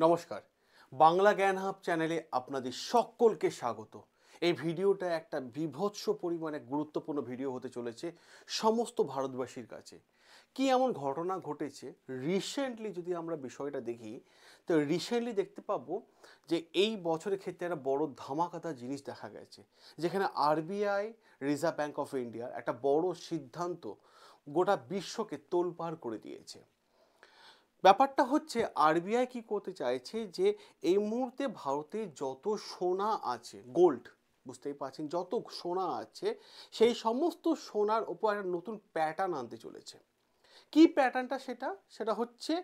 নমস্কার, বাংলা জ্ঞান হাব চ্যানেলে আপনাদের সকলকে স্বাগত। এই ভিডিওটা একটা বীভৎস পরিমাণে গুরুত্বপূর্ণ ভিডিও হতে চলেছে সমস্ত ভারতবাসীর কাছে। কি এমন ঘটনা ঘটেছে রিসেন্টলি, যদি আমরা বিষয়টা দেখি তো রিসেন্টলি দেখতে পাবো যে এই বছরের ক্ষেত্রে একটা বড় ধামাকাদার জিনিস দেখা গেছে, যেখানে আরবিআই, রিজার্ভ ব্যাঙ্ক অফ ইন্ডিয়ার একটা বড় সিদ্ধান্ত গোটা বিশ্বকে তোলপাড় করে দিয়েছে। ব্যাপারটা হচ্ছে আরবিআই কি করতে চাইছে যে এই মুহূর্তে ভারতে যত সোনা আছে, গোল্ড, বুঝতেই পারছেন, যত সোনা আছে সেই সমস্ত সোনার উপর একটা নতুন প্যাটার্ন আনতে চলেছে। কি প্যাটার্নটা? সেটা হচ্ছে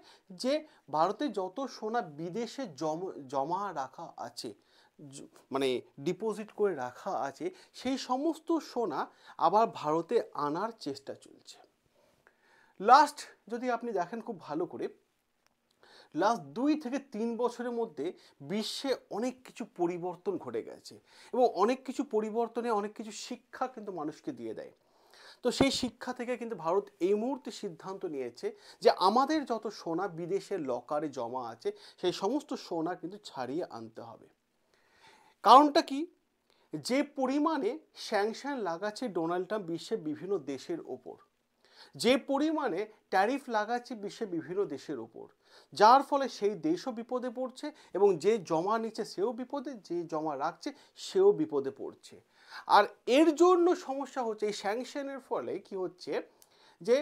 যে ভারতে যত সোনা বিদেশে জমা রাখা আছে, মানে ডিপোজিট করে রাখা আছে, সেই সমস্ত সোনা আবার ভারতে আনার চেষ্টা চলছে। লাস্ট যদি আপনি দেখেন খুব ভালো করে, লাস্ট 2 থেকে 3 বছরের মধ্যে বিশ্বে অনেক কিছু পরিবর্তন ঘটে গেছে এবং অনেক কিছু পরিবর্তনে অনেক কিছু শিক্ষা কিন্তু মানুষকে দিয়ে দেয়। তো সেই শিক্ষা থেকে কিন্তু ভারত এই মুহূর্তে সিদ্ধান্ত নিয়েছে যে আমাদের যত সোনা বিদেশের লকারে জমা আছে সেই সমস্ত সোনা কিন্তু ছাড়িয়ে আনতে হবে। কারণটা কি? যে পরিমাণে স্যাংশন লাগাচ্ছে ডোনাল্ড ট্রাম্প বিশ্বের বিভিন্ন দেশের ওপর, যে পরিমাণে ট্যারিফ লাগাচ্ছে বিশ্বের বিভিন্ন দেশের ওপর, যার ফলে সেই দেশও বিপদে পড়ছে এবং যে জমা নিচ্ছে সেও বিপদে, যে জমা রাখছে সেও বিপদে পড়ছে। আর এর জন্য সমস্যা হচ্ছে, এই স্যাংশনের ফলে কি হচ্ছে যে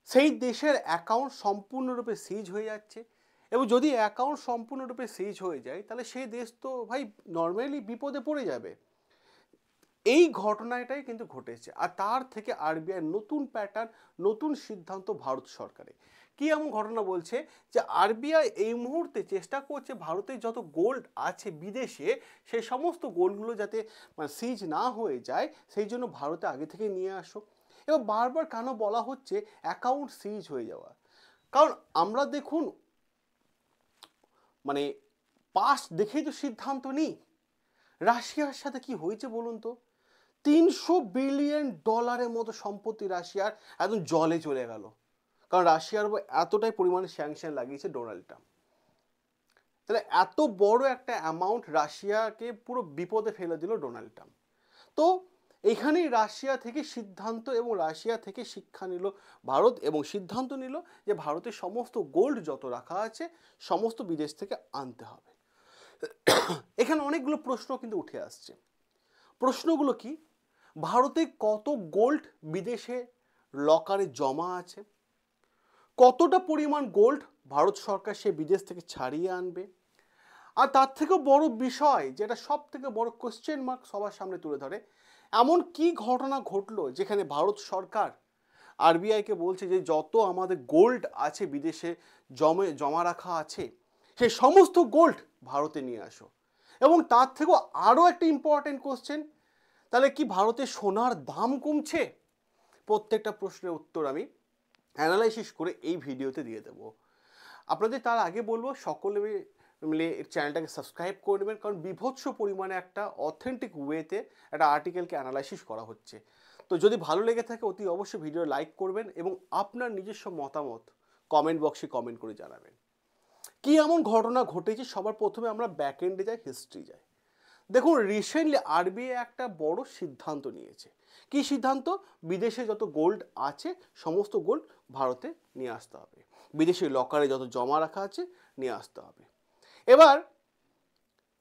সেই দেশের অ্যাকাউন্ট সম্পূর্ণরূপে সিজ হয়ে যাচ্ছে এবং যদি অ্যাকাউন্ট সম্পূর্ণরূপে সিজ হয়ে যায় তাহলে সেই দেশ তো ভাই নর্মালি বিপদে পড়ে যাবে। এই ঘটনাটাই কিন্তু ঘটেছে, আর তার থেকে আরবিআই নতুন প্যাটার্ন, নতুন সিদ্ধান্ত ভারত সরকারের। কি এমন ঘটনা বলছে যে আরবিআই এই মুহূর্তে চেষ্টা করছে ভারতের যত গোল্ড আছে বিদেশে সেই সমস্ত গোল্ডগুলো যাতে সিজ না হয়ে যায়, সেই জন্য ভারতে আগে থেকে নিয়ে আসো। এবং বারবার কেন বলা হচ্ছে অ্যাকাউন্ট সিজ হয়ে যাওয়া? কারণ আমরা দেখুন, মানে পাস্ট দেখেই তো সিদ্ধান্ত নিই। রাশিয়ার সাথে কি হয়েছে বলুন তো? $300 বিলিয়ন মতো সম্পত্তি রাশিয়ার একদম জলে চলে গেল, কারণ রাশিয়ার উপর এতটাই পরিমাণে স্যাংশন লাগিয়েছে ডোনাল্ড ট্রাম্প। তাহলে এত বড় একটা অ্যামাউন্ট রাশিয়াকে পুরো বিপদে ফেলে দিল ডোনাল্ড ট্রাম্প। তো এখানেই রাশিয়া থেকে সিদ্ধান্ত এবং রাশিয়া থেকে শিক্ষা নিল ভারত এবং সিদ্ধান্ত নিল যে ভারতের সমস্ত গোল্ড যত রাখা আছে সমস্ত বিদেশ থেকে আনতে হবে। এখানে অনেকগুলো প্রশ্ন কিন্তু উঠে আসছে। প্রশ্নগুলো কি? ভারতে কত গোল্ড বিদেশে লকারে জমা আছে? কতটা পরিমাণ গোল্ড ভারত সরকার সে বিদেশ থেকে ছাড়িয়ে আনবে? আর তার থেকেও বড় বিষয়, যেটা সব থেকে বড় কোশ্চেন মার্ক সবার সামনে তুলে ধরে, এমন কি ঘটনা ঘটলো যেখানে ভারত সরকার আরবিআইকে বলছে যে যত আমাদের গোল্ড আছে বিদেশে জমা রাখা আছে সেই সমস্ত গোল্ড ভারতে নিয়ে আসো। এবং তার থেকেও আরও একটা ইম্পর্টেন্ট কোশ্চেন, তাহলে কি ভারতের সোনার দাম কমছে? প্রত্যেকটা প্রশ্নের উত্তর আমি অ্যানালাইসিস করে এই ভিডিওতে দিয়ে দেব। আপনাদের তার আগে বলবো সকলে মিলে চ্যানেলটাকে সাবস্ক্রাইব করে নেবেন, কারণ বিভৎস পরিমাণে একটা অথেন্টিক ওয়েতে একটা আর্টিকেলকে অ্যানালাইসিস করা হচ্ছে। তো যদি ভালো লেগে থাকে অতি অবশ্যই ভিডিও লাইক করবেন এবং আপনার নিজস্ব মতামত কমেন্ট বক্সে কমেন্ট করে জানাবেন। কি এমন ঘটনা ঘটেছে? সবার প্রথমে আমরা ব্যাক এন্ডে যাই, হিস্ট্রি যাই। দেখুন, রিসেন্টলি আরবিআই একটা বড় সিদ্ধান্ত নিয়েছে। কি সিদ্ধান্ত? বিদেশে যত গোল্ড আছে সমস্ত গোল্ড ভারতে নিয়ে আসতে হবে, বিদেশি লকারে যত জমা রাখা আছে নিয়ে আসতে হবে। এবার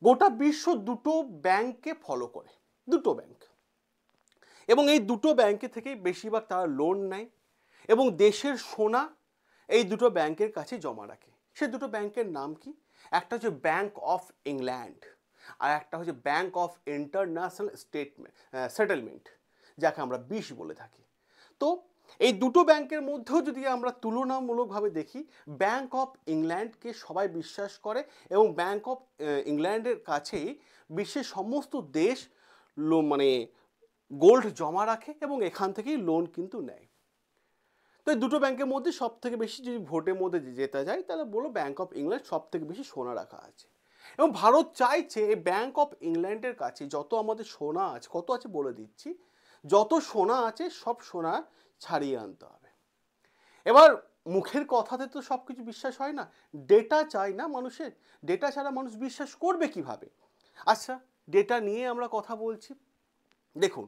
গোটা বিশ্ব দুটো ব্যাংককে ফলো করে, দুটো ব্যাংক, এবং এই দুটো ব্যাংকে থেকেই বেশিরভাগ তারা লোন নেয় এবং দেশের সোনা এই দুটো ব্যাংকের কাছে জমা রাখে। সে দুটো ব্যাংকের নাম কি? একটা হচ্ছে ব্যাংক অফ ইংল্যান্ড আর একটা হচ্ছে ব্যাংক অফ ইন্টারন্যাশনাল সেটেলমেন্ট, যাকে আমরা বিশ বলে থাকি। তো এই দুটো ব্যাংকের মধ্যেও যদি আমরা তুলনামূলকভাবে দেখি, ব্যাংক অফ ইংল্যান্ডকে সবাই বিশ্বাস করে এবং ব্যাংক অফ ইংল্যান্ডের কাছেই বিশ্বের সমস্ত দেশ মানে গোল্ড জমা রাখে এবং এখান থেকেই লোন কিন্তু নেয়। তো এই দুটো ব্যাংকের মধ্যে সব থেকে বেশি যদি ভোটের মধ্যে জেতা যায় তাহলে বলো ব্যাংক অফ ইংল্যান্ড সব থেকে বেশি সোনা রাখা আছে। এবং ভারত চাইছে এই ব্যাংক অফ ইংল্যান্ডের কাছে যত আমাদের সোনা আছে, কত আছে বলে দিচ্ছি, যত সোনা আছে সব সোনা ছাড়িয়ে আনতে হবে। এবার মুখের কথাতে তো সব কিছু বিশ্বাস হয় না, ডেটা চাই না মানুষের, ডেটা ছাড়া মানুষ বিশ্বাস করবে কিভাবে? আচ্ছা, ডেটা নিয়ে আমরা কথা বলছি। দেখুন,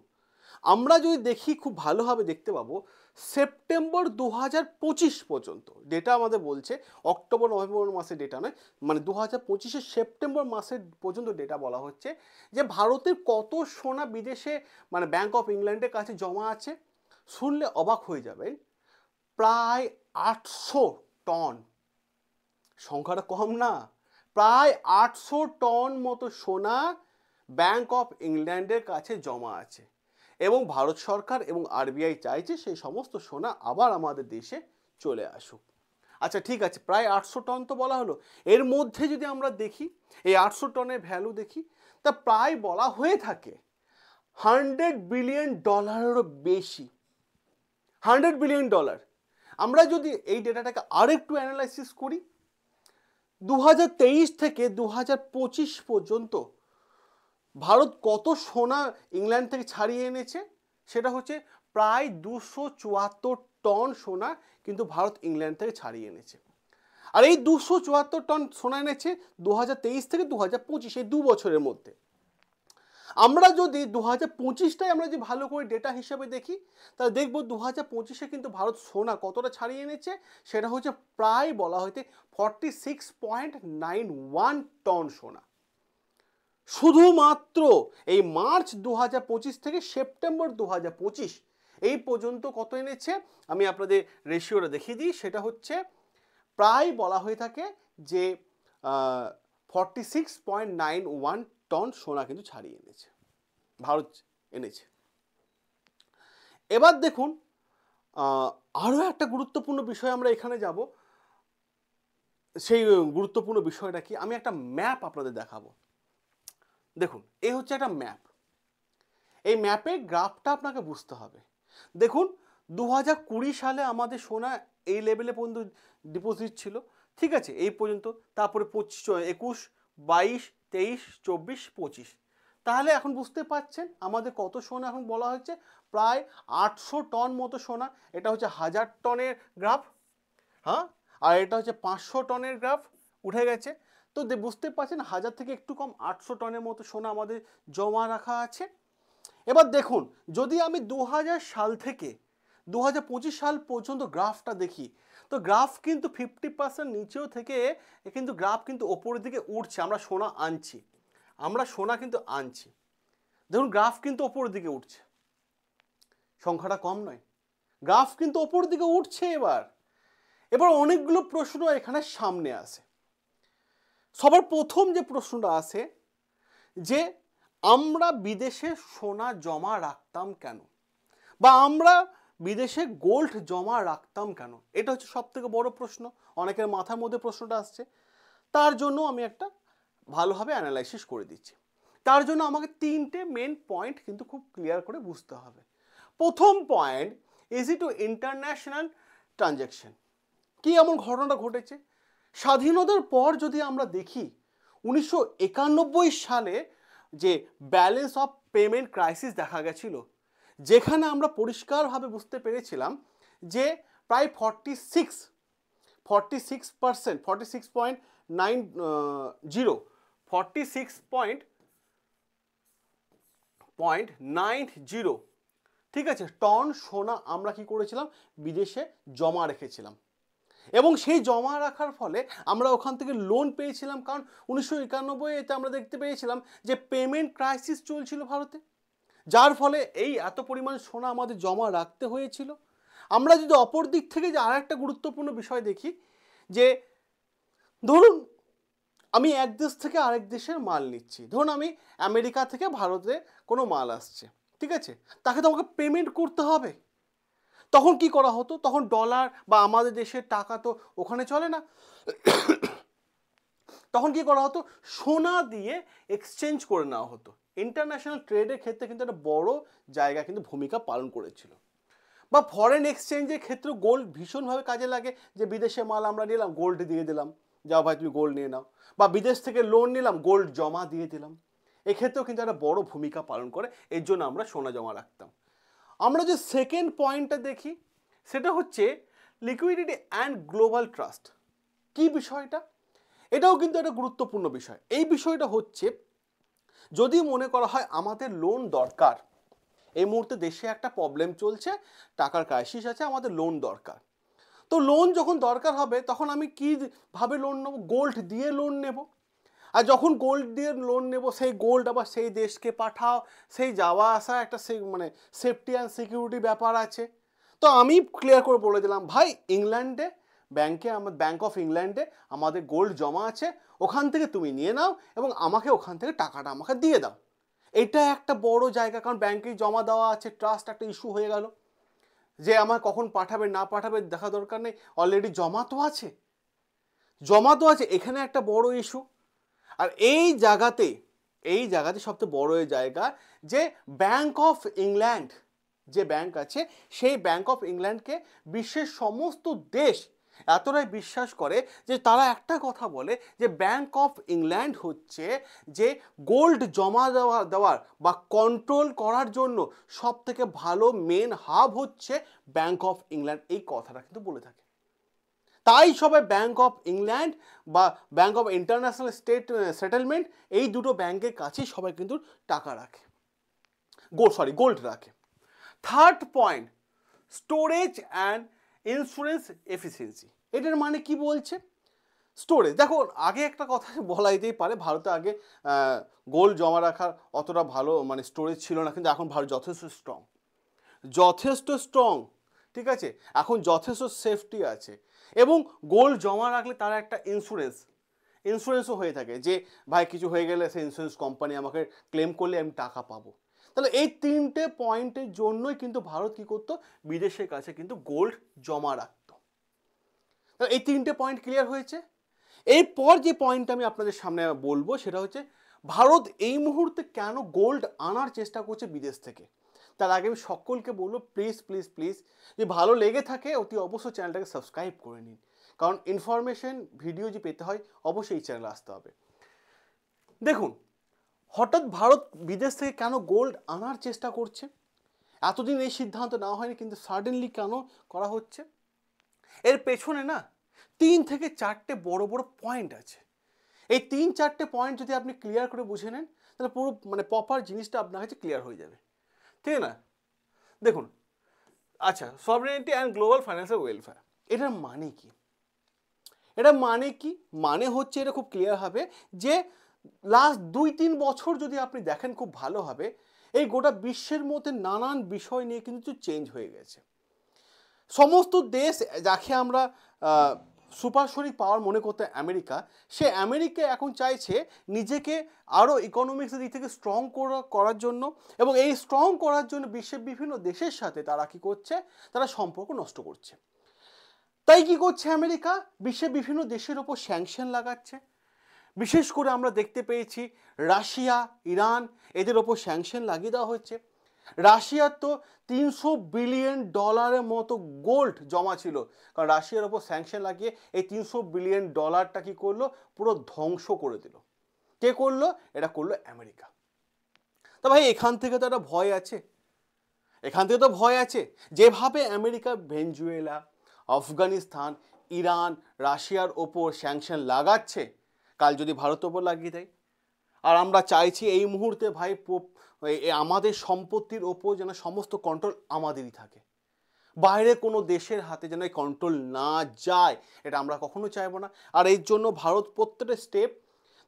আমরা যদি দেখি খুব ভালোভাবে দেখতে পাবো সেপ্টেম্বর 2025 পর্যন্ত ডেটা আমাদের বলছে, অক্টোবর নভেম্বর মাসের ডেটা নয়, মানে 2025 সেপ্টেম্বর মাসের পর্যন্ত ডেটা বলা হচ্ছে যে ভারতের কত সোনা বিদেশে মানে ব্যাংক অফ ইংল্যান্ডের কাছে জমা আছে। শুনলে অবাক হয়ে যাবেন, প্রায় 800 টন। সংখ্যাটা কম না, প্রায় 800 টন মতো সোনা ব্যাংক অফ ইংল্যান্ডের কাছে জমা আছে এবং ভারত সরকার এবং আরবিআই চাইছে সেই সমস্ত সোনা আবার আমাদের দেশে চলে আসুক। আচ্ছা ঠিক আছে, প্রায় 800 টন তো বলা হলো, এর মধ্যে যদি আমরা দেখি এই 800 টনের ভ্যালু দেখি, তা প্রায় বলা হয়ে থাকে $100 বিলিয়ন বেশি। $100 বিলিয়ন। আমরা যদি এই ডেটাটাকে আরেকটু অ্যানালাইসিস করি, 2023 থেকে 2025 পর্যন্ত ভারত কত সোনা ইংল্যান্ড থেকে ছাড়িয়ে এনেছে, সেটা হচ্ছে প্রায় 274 টন সোনা কিন্তু ভারত ইংল্যান্ড থেকে ছাড়িয়ে এনেছে। আর এই 274 টন সোনা এনেছে 2023 থেকে 2025, এই 2 বছরের মধ্যে। আমরা যদি 2025টাই আমরা যদি ভালো করে ডেটা হিসাবে দেখি, তাহলে দেখব 2025-এ কিন্তু ভারত সোনা কতটা ছাড়িয়ে এনেছে, সেটা হচ্ছে প্রায় বলা হইতে 46.91 টন সোনা। শুধুমাত্র এই মার্চ 2025 থেকে সেপ্টেম্বর 2025 এই পর্যন্ত কত এনেছে আমি আপনাদের রেশিওটা দেখিয়ে দিই, সেটা হচ্ছে প্রায় বলা হয়ে থাকে যে 46.91 টন সোনা কিন্তু ছাড়িয়ে এনেছে ভারত এনেছে। এবার দেখুন আরও একটা গুরুত্বপূর্ণ বিষয় আমরা এখানে যাব, সেই গুরুত্বপূর্ণ বিষয়টা কি, আমি একটা ম্যাপ আপনাদের দেখাবো। দেখুন, এই হচ্ছে একটা ম্যাপ, এই ম্যাপে গ্রাফটা আপনাকে বুঝতে হবে। দেখুন 2020 সালে আমাদের সোনা এই লেভেলে পর্যন্ত ডিপোজিট ছিল, ঠিক আছে, এই পর্যন্ত। তারপরে 21, 22, 23, 24, 25, তাহলে এখন বুঝতে পাচ্ছেন আমাদের কত সোনা এখন বলা হচ্ছে প্রায় 800 টন মতো সোনা। এটা হচ্ছে 1000 টনের গ্রাফ, হ্যাঁ, আর এটা হচ্ছে 500 টনের গ্রাফ উঠে গেছে। তো বুঝতে পারছেন 1000 থেকে একটু কম 800 টনের মতো সোনা আমাদের জমা রাখা আছে। এবার দেখুন, যদি আমি 2000 সাল থেকে 2025 সাল পর্যন্ত গ্রাফটা দেখি, তো গ্রাফ কিন্তু 50% নিচেও থেকে কিন্তু গ্রাফ কিন্তু ওপরের দিকে উঠছে। আমরা সোনা আনছি, আমরা সোনা কিন্তু আনছি। দেখুন গ্রাফ কিন্তু ওপরের দিকে উঠছে, সংখ্যাটা কম নয়, গ্রাফ কিন্তু ওপরের দিকে উঠছে। এবার অনেকগুলো প্রশ্ন এখানে সামনে আসে। সবার প্রথম যে প্রশ্নটা আসে যে আমরা বিদেশে সোনা জমা রাখতাম কেন, বা আমরা বিদেশে গোল্ড জমা রাখতাম কেন, এটা হচ্ছে সব থেকে বড় প্রশ্ন, অনেকের মাথার মধ্যে প্রশ্নটা আসছে। তার জন্য আমি একটা ভালোভাবে অ্যানালাইসিস করে দিচ্ছি। তার জন্য আমাকে 3টে মেন পয়েন্ট কিন্তু খুব ক্লিয়ার করে বুঝতে হবে। প্রথম point, easy to international transaction. কি এমন ঘটনাটা ঘটেছে? স্বাধীনতার পর যদি আমরা দেখি 1991 সালে যে ব্যালেন্স অফ পেমেন্ট ক্রাইসিস দেখা গেছিল, যেখানে আমরা পরিষ্কারভাবে বুঝতে পেরেছিলাম যে প্রায় 46%, 46.90, ঠিক আছে, টন সোনা আমরা কি করেছিলাম, বিদেশে জমা রেখেছিলাম। এবং সেই জমা রাখার ফলে আমরা ওখান থেকে লোন পেয়েছিলাম, কারণ 1991-এতে আমরা দেখতে পেয়েছিলাম যে পেমেন্ট ক্রাইসিস চলছিল ভারতে, যার ফলে এই এত পরিমাণ সোনা আমাদের জমা রাখতে হয়েছিল। আমরা যদি অপর দিক থেকে যে আরেকটা গুরুত্বপূর্ণ বিষয় দেখি, যে ধরুন আমি এক দেশ থেকে আরেক দেশের মাল নিচ্ছি, ধরুন আমি আমেরিকা থেকে ভারতে কোনো মাল আসছে, ঠিক আছে, তাকে তো আমাকে পেমেন্ট করতে হবে। তখন কি করা হতো, তখন ডলার বা আমাদের দেশের টাকা তো ওখানে চলে না, তখন কি করা হতো, সোনা দিয়ে এক্সচেঞ্জ করে নেওয়া হতো। ইন্টারন্যাশনাল ট্রেডের ক্ষেত্রে কিন্তু একটা বড় জায়গা কিন্তু ভূমিকা পালন করেছিল। বা ফরেন এক্সচেঞ্জের ক্ষেত্রে গোল্ড ভীষণভাবে কাজে লাগে, যে বিদেশে মাল আমরা নিলাম, গোল্ড দিয়ে দিলাম, যাও ভাই তুমি গোল্ড নিয়ে নাও, বা বিদেশ থেকে লোন নিলাম, গোল্ড জমা দিয়ে দিলাম। এক্ষেত্রেও কিন্তু একটা বড় ভূমিকা পালন করে, এর জন্য আমরা সোনা জমা রাখতাম। আমরা যে সেকেন্ড পয়েন্টটা দেখি, সেটা হচ্ছে লিকুইডিটি অ্যান্ড গ্লোবাল ট্রাস্ট কি বিষয়টা, এটাও কিন্তু একটা গুরুত্বপূর্ণ বিষয়। এই বিষয়টা হচ্ছে যদি মনে করা হয় আমাদের লোন দরকার, এই মুহূর্তে দেশে একটা প্রবলেম চলছে, টাকার ক্রাইসিস আছে, আমাদের লোন দরকার। তো লোন যখন দরকার হবে তখন আমি কি ভাবে লোন নেব? গোল্ড দিয়ে লোন নেব। আর যখন গোল্ড দিয়ে লোন নেব, সেই গোল্ড আবার সেই দেশকে পাঠাও, সেই যাওয়া আসা একটা মানে সেফটি অ্যান্ড সিকিউরিটি ব্যাপার আছে। তো আমি ক্লিয়ার করে বলে দিলাম, ভাই ইংল্যান্ডে ব্যাংকে, আমার ব্যাংক অফ ইংল্যান্ডে আমাদের গোল্ড জমা আছে, ওখান থেকে তুমি নিয়ে নাও এবং আমাকে ওখান থেকে টাকাটা আমাকে দিয়ে দাও। এটা একটা বড় জায়গা, কারণ ব্যাংকেই জমা দেওয়া আছে, ট্রাস্ট একটা ইস্যু হয়ে গেল যে আমার কখন পাঠাবে না পাঠাবে দেখা দরকার নেই, অলরেডি জমা তো আছে, জমা তো আছে, এখানে একটা বড় ইস্যু। আর এই জায়গাতে সবচেয়ে বড় এই জায়গা যে ব্যাংক অফ ইংল্যান্ড যে ব্যাংক আছে, সেই ব্যাংক অফ ইংল্যান্ডকে বিশ্বের সমস্ত দেশ এতটাই বিশ্বাস করে যে তারা একটা কথা বলে যে ব্যাংক অফ ইংল্যান্ড হচ্ছে যে গোল্ড জমা দেওয়ার বা কন্ট্রোল করার জন্য সব থেকে ভালো মেন হাব হচ্ছে ব্যাংক অফ ইংল্যান্ড। এই কথাটা কিন্তু বলে থাকে। তাই সবাই ব্যাংক অফ ইংল্যান্ড বা ব্যাংক অফ ইন্টারন্যাশনাল সেটেলমেন্ট, এই দুটো ব্যাংকের কাছেই সবাই কিন্তু টাকা রাখে, গোল্ড রাখে। Third point, storage and insurance efficiency. এটার মানে কি বলছে? স্টোরেজ, দেখো আগে একটা কথা বলা যেতেই পারে, ভারতে আগে গোল্ড জমা রাখার অতটা ভালো মানে স্টোরেজ ছিল না, কিন্তু এখন ভারত যথেষ্ট স্ট্রং, ঠিক আছে, এখন যথেষ্ট সেফটি আছে। এবং গোল্ড জমা রাখলে তার একটা ইন্স্যুরেন্সও হয়ে থাকে যে ভাই কিছু হয়ে গেলে সেই ইন্স্যুরেন্স কোম্পানি আমাকে ক্লেম করলে আমি টাকা পাবো। তাহলে এই তিনটে পয়েন্টের জন্যই কিন্তু ভারত কী করতো, বিদেশের কাছে কিন্তু গোল্ড জমা রাখতো। তাহলে এই তিনটে পয়েন্ট ক্লিয়ার হয়েছে। এরপর যে পয়েন্টটা আমি আপনাদের সামনে বলবো সেটা হচ্ছে ভারত এই মুহূর্তে কেন গোল্ড আনার চেষ্টা করছে বিদেশ থেকে। তার আগে আমি সকলকে বলবো প্লিজ যে ভালো লেগে থাকে অতি অবশ্যই চ্যানেলটাকে সাবস্ক্রাইব করে নিন, কারণ ইনফরমেশন ভিডিও যে পেতে হয় অবশ্যই এই চ্যানেলে আসতে হবে। দেখুন, হঠাৎ ভারত বিদেশ থেকে কেন গোল্ড আনার চেষ্টা করছে? এতদিন এই সিদ্ধান্ত নেওয়া হয়নি, কিন্তু সাডেনলি কেন করা হচ্ছে? এর পেছনে না 3 থেকে 4টে বড় পয়েন্ট আছে। এই 3-4টে পয়েন্ট যদি আপনি ক্লিয়ার করে বুঝে নেন তাহলে পুরো মানে প্রপার জিনিসটা আপনার কাছে ক্লিয়ার হয়ে যাবে, ঠিক না? দেখুন, আচ্ছা, সভরেনিটি অ্যান্ড গ্লোবাল ফাইন্যান্সিয়াল ওয়েলফেয়ার, এটার মানে কি? মানে হচ্ছে, এটা খুব ক্লিয়ার হবে যে লাস্ট 2-3 বছর যদি আপনি দেখেন খুব ভালো হবে, এই গোটা বিশ্বের মধ্যে নানান বিষয় নিয়ে কিন্তু চেঞ্জ হয়ে গেছে। সমস্ত দেশ যাকে আমরা সুপারসনিক পাওয়ার মনে করতে আমেরিকা, সে আমেরিকা এখন চাইছে নিজেকে আরও ইকোনমিক্সের দিক থেকে স্ট্রং করার জন্য, এবং এই স্ট্রং করার জন্য বিশ্বের বিভিন্ন দেশের সাথে তারা কি করছে, তারা সম্পর্ক নষ্ট করছে। তাই কি করছে আমেরিকা, বিশ্বের বিভিন্ন দেশের ওপর স্যাংশন লাগাচ্ছে। বিশেষ করে আমরা দেখতে পেয়েছি রাশিয়া, ইরান, এদের ওপর স্যাংশন লাগিয়ে দেওয়া হচ্ছে। রাশিয়ার তো $300 বিলিয়ন মতো গোল্ড জমা ছিল, কারণ রাশিয়ার ওপর স্যাংশন লাগিয়ে এই $300 বিলিয়ন কি করলো, পুরো ধ্বংস করে দিল। কে করলো? এটা করলো আমেরিকা। তা ভাই এখান থেকে তো একটা ভয় আছে, যেভাবে আমেরিকা ভেনেজুয়েলা, আফগানিস্তান, ইরান, রাশিয়ার ওপর স্যাংশন লাগাচ্ছে, কাল যদি ভারতের ওপর লাগিয়ে দেয়। আর আমরা চাইছি এই মুহূর্তে ভাই আমাদের সম্পত্তির ওপর যেন সমস্ত কন্ট্রোল আমাদেরই থাকে, বাইরে কোনো দেশের হাতে যেন এই কন্ট্রোল না যায়, এটা আমরা কখনো চাইবো না। আর এর জন্য ভারত প্রত্যেকটা স্টেপ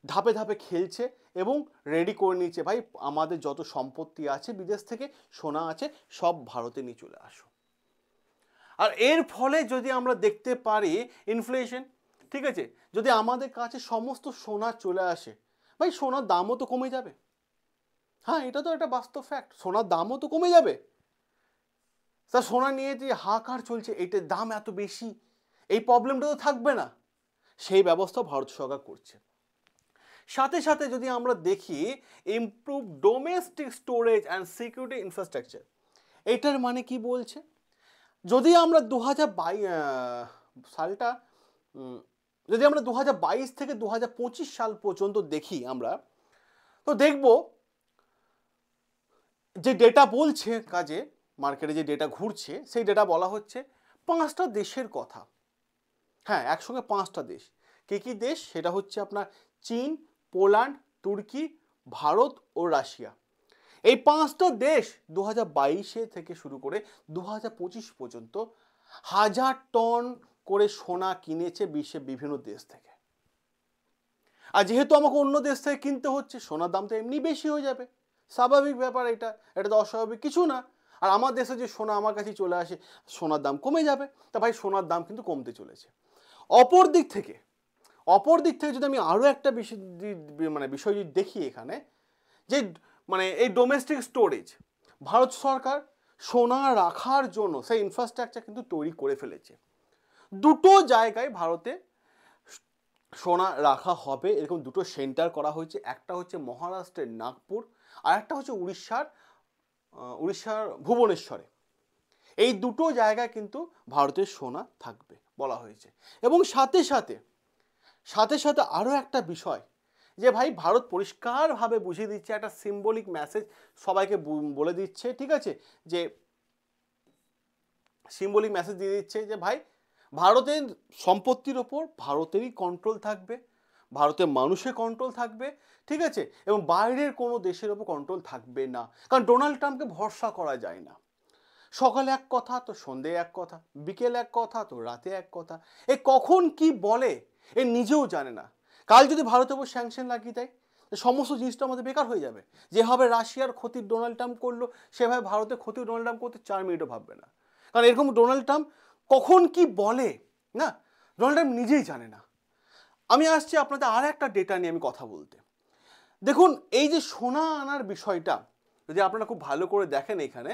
ধাপে ধাপে খেলছে এবং রেডি করে নিচ্ছে, ভাই আমাদের যত সম্পত্তি আছে বিদেশ থেকে সোনা আছে সব ভারতে নিয়ে চলে আসো। আর এর ফলে যদি আমরা দেখতে পারি ইনফ্লেশন, ঠিক আছে, যদি আমাদের কাছে সমস্ত সোনা চলে আসে, ভাই সোনার দামও তো কমে যাবে। হ্যাঁ, এটা তো একটা বাস্তব ফ্যাক্ট, সোনার দামও তো কমে যাবে। তা সোনা নিয়ে যে হাহাকার চলছে, এটার দাম এত বেশি, এই প্রবলেমটা তো থাকবে না, সেই ব্যবস্থা ভারত সরকার করছে। সাথে সাথে যদি আমরা দেখি improve domestic storage and security infrastructure, এটার মানে কি বলছে? যদি আমরা 2022 থেকে 2025 সাল পর্যন্ত দেখি আমরা, তো দেখব যে ডেটা বলছে কাজে মার্কেটে যে ডেটা ঘুরছে, সেই ডেটা বলা হচ্ছে পাঁচটা দেশের কথা, হ্যাঁ একসঙ্গে পাঁচটা দেশ, কি দেশ সেটা হচ্ছে আপনার চীন, পোল্যান্ড, তুর্কি, ভারত ও রাশিয়া। এই পাঁচটা দেশ 2022 থেকে শুরু করে 2025 পর্যন্ত 1000 টন করে সোনা কিনেছে বিশ্বের বিভিন্ন দেশ থেকে। আর যেহেতু আমাকে অন্য দেশ থেকে কিনতে হচ্ছে, সোনার দাম তো এমনি বেশি হয়ে যাবে, স্বাভাবিক ব্যাপার, এটা তো অস্বাভাবিক কিছু না। আর আমার দেশে যে সোনা আমার কাছে চলে আসে, সোনার দাম কমে যাবে। তা ভাই সোনার দাম কিন্তু কমতে চলেছে। অপর দিক থেকে যদি আমি আরও একটা বিষয় যদি দেখি এখানে, যে এই ডোমেস্টিক স্টোরেজ, ভারত সরকার সোনা রাখার জন্য সেই ইনফ্রাস্ট্রাকচার কিন্তু তৈরি করে ফেলেছে। দুটো জায়গায় ভারতে সোনা রাখা হবে এরকম দুটো সেন্টার করা হয়েছে। একটা হচ্ছে মহারাষ্ট্রের নাগপুর, আর একটা হচ্ছে উড়িষ্যার ভুবনেশ্বরে। এই দুটো জায়গায় কিন্তু ভারতের সোনা থাকবে বলা হয়েছে। এবং সাথে সাথে আরও একটা বিষয়, যে ভাই ভারত পরিষ্কারভাবে বুঝিয়ে দিচ্ছে, একটা সিম্বলিক মেসেজ সবাইকে বলে দিচ্ছে, ঠিক আছে, যে সিম্বলিক মেসেজ দিয়ে দিচ্ছে যে ভাই ভারতের সম্পত্তির ওপর ভারতেরই কন্ট্রোল থাকবে, ভারতের মানুষের কন্ট্রোল থাকবে, ঠিক আছে, এবং বাইরের কোনো দেশের ওপর কন্ট্রোল থাকবে না। কারণ ডোনাল্ড ট্রাম্পকে ভরসা করা যায় না। সকালে এক কথা তো সন্ধে এক কথা, বিকেল এক কথা তো রাতে এক কথা, এ কখন কি বলে এ নিজেও জানে না। কাল যদি ভারতের উপর স্যাংশন লাগিয়ে দেয়, সমস্ত জিনিসটা আমাদের বেকার হয়ে যাবে। যেভাবে রাশিয়ার ক্ষতি ডোনাল্ড ট্রাম্প করলো, সেভাবে ভারতের ক্ষতি ডোনাল্ড ট্রাম্প করতে 4 মিনিটও ভাববে না। কারণ এরকম ডোনাল্ড ট্রাম্প কখন কি বলে না, ডোনাল্ড ট্রাম্প নিজেই জানে না। আমি আসছি আপনাদের আর একটা ডেটা নিয়ে আমি কথা বলতে। দেখুন এই যে সোনা আনার বিষয়টা যদি আপনারা খুব ভালো করে দেখেন, এখানে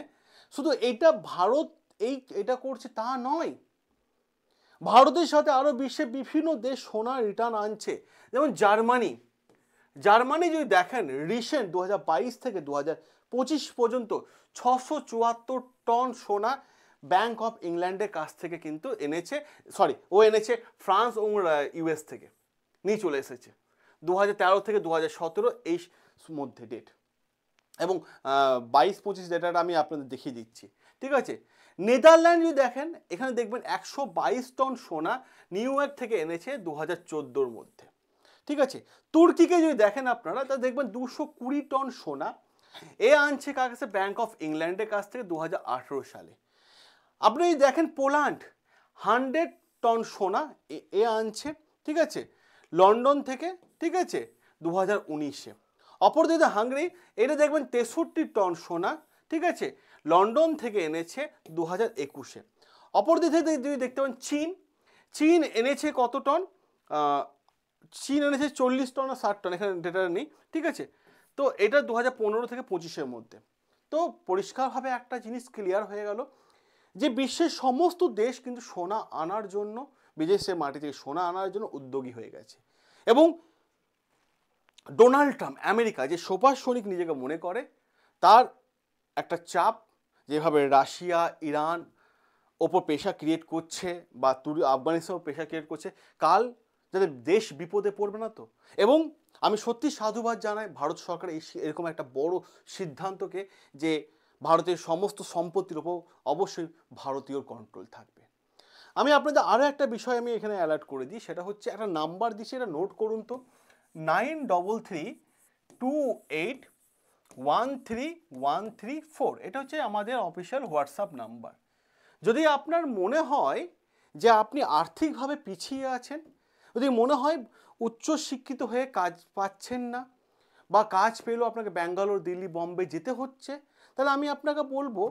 শুধু এটা ভারত এটা করছে তা নয়, ভারতের সাথে আরো বিশ্বের বিভিন্ন দেশ সোনা রিটার্ন আনছে। যেমন জার্মানি যদি দেখেন, রিসেন্ট 2022 থেকে 2025 পর্যন্ত 674 টন সোনা ব্যাংক অফ ইংল্যান্ডের কাছ থেকে কিন্তু এনেছে, এনেছে ফ্রান্স এবং ইউএস থেকে নিয়ে চলে এসেছে 2013 থেকে 2017 এই মধ্যে ডেট। এবং 22-25 ডেটাটা আমি আপনাদের দেখিয়ে দিচ্ছি, ঠিক আছে। নেদারল্যান্ড যদি দেখেন, এখানে দেখবেন 122 টন সোনা নিউ ইয়র্ক থেকে এনেছে 2014 মধ্যে, ঠিক আছে। তুর্কিকে যদি দেখেন আপনারা, তা দেখবেন 220 টন সোনা আনছে কার কাছে, ব্যাংক অফ ইংল্যান্ডের কাছ থেকে 2018 সালে। আপনি যদি দেখেন পোল্যান্ড 100 টন সোনা আনছে, ঠিক আছে, লন্ডন থেকে, ঠিক আছে, 2019-এ। অপরদিকে হাঙ্গেরি, এটা দেখবেন 63 টন সোনা, ঠিক আছে, লন্ডন থেকে এনেছে 2021-এ। অপরদিকে যদি দেখতে পান চীন এনেছে কত টন, চীন এনেছে 40 টন না 60 টন, এখানে ডেটা নেই, ঠিক আছে। তো এটা 2015 থেকে 25-এর মধ্যে। তো পরিষ্কারভাবে একটা জিনিস ক্লিয়ার হয়ে গেল যে বিশ্বের সমস্ত দেশ কিন্তু সোনা আনার জন্য, বিদেশের মাটি থেকে সোনা আনার জন্য উদ্যোগী হয়ে গেছে। এবং ডোনাল্ড ট্রাম্প, আমেরিকা যে সুপার সৈনিক নিজেকে মনে করে, তার একটা চাপ, যেভাবে রাশিয়া ইরান ওপর প্রেশার ক্রিয়েট করছে, বা আফগানিস্তান প্রেশার ক্রিয়েট করছে, কাল যাতে দেশ বিপদে পড়বে না তো। এবং আমি সত্যি সাধুবাদ জানাই ভারত সরকার এরকম একটা বড় সিদ্ধান্তকে, যে ভারতের সমস্ত সম্পত্তির ওপর অবশ্যই ভারতীয় কন্ট্রোল থাকবে। আমি আপনাদের আরও একটা বিষয় আমি এখানে অ্যালার্ট করে দিই, সেটা হচ্ছে একটা নাম্বার দিচ্ছি, এটা নোট করুন তো, 9332813134। এটা হচ্ছে আমাদের অফিসিয়াল হোয়াটসঅ্যাপ নাম্বার। যদি আপনার মনে হয় যে আপনি আর্থিকভাবে পিছিয়ে আছেন, যদি মনে হয় উচ্চশিক্ষিত হয়ে কাজ পাচ্ছেন না, বা কাজ পেলেও আপনাকে ব্যাঙ্গালোর, দিল্লি, বম্বে যেতে হচ্ছে, তাহলে আমি আপনাকে বলবো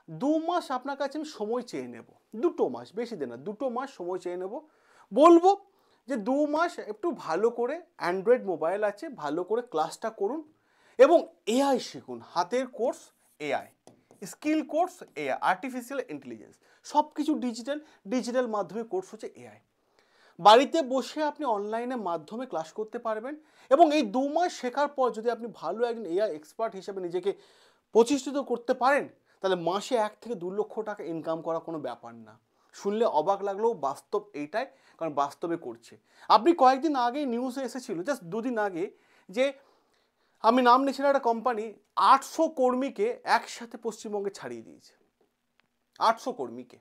2 মাস আপনার কাছে আমি সময় চেয়ে নেব। 2 মাস, বেশি দিন না, 2 মাস সময় চেয়ে নেব। বলবো যে 2 মাস একটু ভালো করে, অ্যান্ড্রয়েড মোবাইল আছে, ভালো করে ক্লাসটা করুন এবং এআই শিখুন, হাতের course AI, skill course AI, artificial intelligence, সব কিছু ডিজিটাল মাধ্যমে কোর্স হচ্ছে এআই। বাড়িতে বসে আপনি অনলাইনের মাধ্যমে ক্লাস করতে পারবেন। এবং এই 2 মাস শেখার পর যদি আপনি ভালো একজন এআই এক্সপার্ট হিসেবে নিজেকে প্রতিষ্ঠিত করতে পারেন, তাহলে মাসে 1 থেকে 2 লক্ষ টাকা ইনকাম করা কোনো ব্যাপার না। শুনলে অবাক লাগলেও বাস্তব এইটাই, কারণ বাস্তবে করছে। আপনি কয়েকদিন আগে নিউজে এসেছিল, জাস্ট 2 দিন আগে, যে আমি নাম নিয়েছি না, একটা কোম্পানি 800 কর্মীকে একসাথে পশ্চিমবঙ্গে ছাড়িয়ে দিয়েছে, 800 কর্মীকে।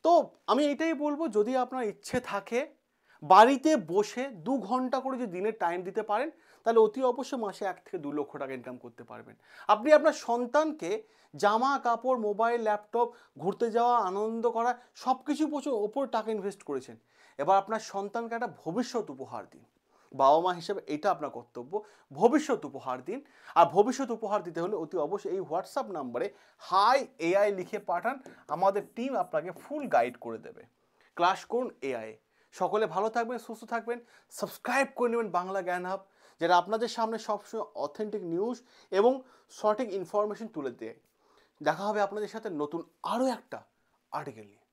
তো তো আমি এটাই বলবো, যদি আপনার ইচ্ছে থাকে বাড়িতে বসে 2 ঘন্টা করে যদি দিনে টাইম দিতে পারেন, তাহলে অতি অবশ্যই মাসে 1 থেকে 2 লক্ষ টাকা ইনকাম করতে পারবেন। আপনি আপনার সন্তানকে জামা কাপড়, মোবাইল, ল্যাপটপ, ঘুরতে যাওয়া, আনন্দ করা সব কিছু ওপর টাকা ইনভেস্ট করেছেন। এবার আপনার সন্তানকে একটা ভবিষ্যৎ উপহার দিন। বাবা মা হিসেবে এটা আপনার কর্তব্য, ভবিষ্যৎ উপহার দিন। আর ভবিষ্যৎ উপহার দিতে হলে অতি অবশ্যই এই হোয়াটসঅ্যাপ নাম্বারে হাই এআই লিখে পাঠান, আমাদের টিম আপনাকে ফুল গাইড করে দেবে। ক্লাস করুন এআই। সকলে ভালো থাকবেন, সুস্থ থাকবেন, সাবস্ক্রাইব করে নেবেন বাংলা জ্ঞান হাব, যেটা আপনাদের সামনে সবসময় অথেন্টিক নিউজ এবং সঠিক ইনফরমেশন তুলে দেয়। দেখা হবে আপনাদের সাথে নতুন আরও একটা আর্টিকেল নিয়ে।